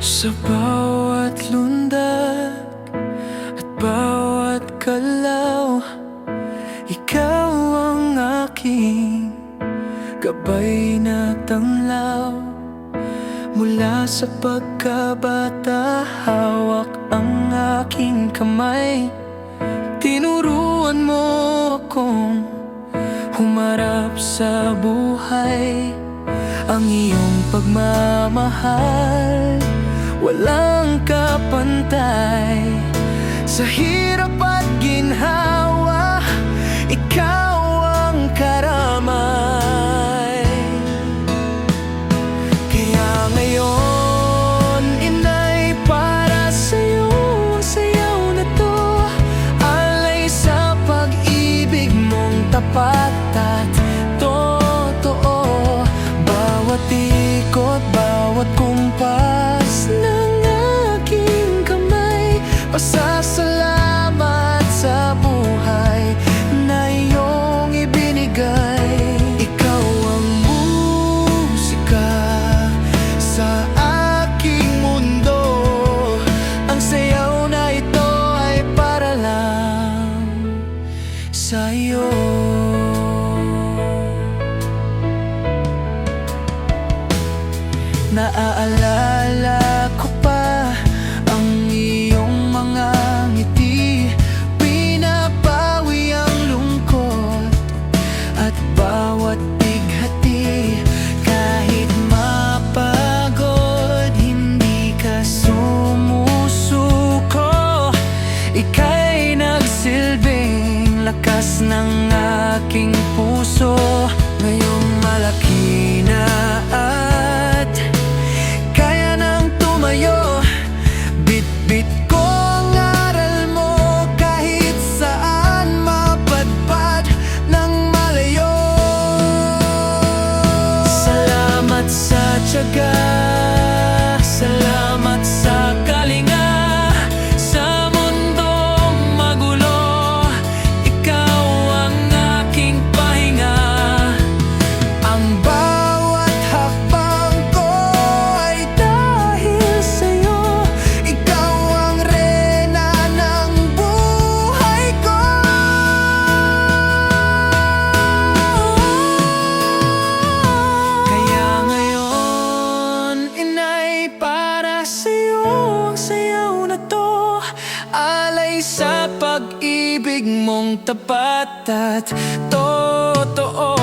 Sa bawat lundag at bawat galaw, ikaw ang aking gabay na tanglaw. Mula sa pagkabata, hawak ang aking kamay. Tinuruan mo akong humarap sa buhay. Ang iyong pagmamahal, walang kapantay. Sa hirap at ginhawa, ikaw ang karamay. Kaya ngayon, inay, para sa'yo ang sayaw na to. Alay sa pag-ibig mong tapat at totoo. Bawat ikot, bawat kumpas ng aking kamay, pasasalamat sa buhay na iyong ibinigay. Ikaw ang musika sa aking mundo. Ang sayaw na ito ay para lang sa'yo. Naaalala ko pa ang iyong mga ngiti, pinapawi ang lungkot at bawat bighati. Kahit mapagod, hindi ka sumusuko. Ika'y nagsilbing lakas ng aking puso. Ngayong malaki na at kaya nang tumayo, bit-bit ko ang aral mo. Kahit saan mapadpad ng malayo. Salamat sa tiyaga, salamat sa kalinga. Sa mundong magulo, ikaw ang aking pahinga. Ang bawat hakbang ko ay dahil sa'yo. Ikaw ang reyna ng buhay ko. Kaya ngayon, inay, para sa'yo ang sayaw na to. Alay sa pag-ibig mong tapat at totoo.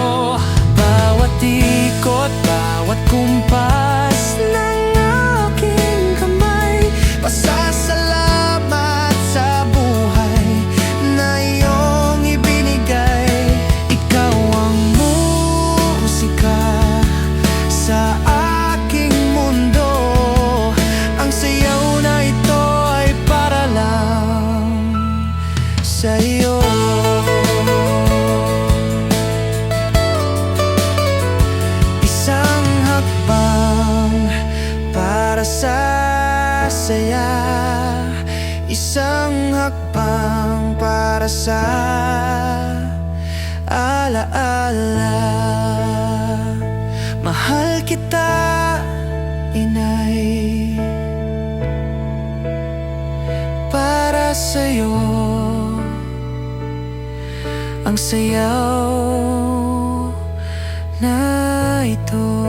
Bawat ikot, bawat kumpas ng aking kamay, pasasalamat sa buhay na iyong ibinigay. Ikaw ang musika sa aking mundo. Ang sayaw na ito ay para lang sa'yo. Isang hakbang para sa saya, isang hakbang para sa alaala. Mahal kita, inay, para sa'yo ang sayaw na ito.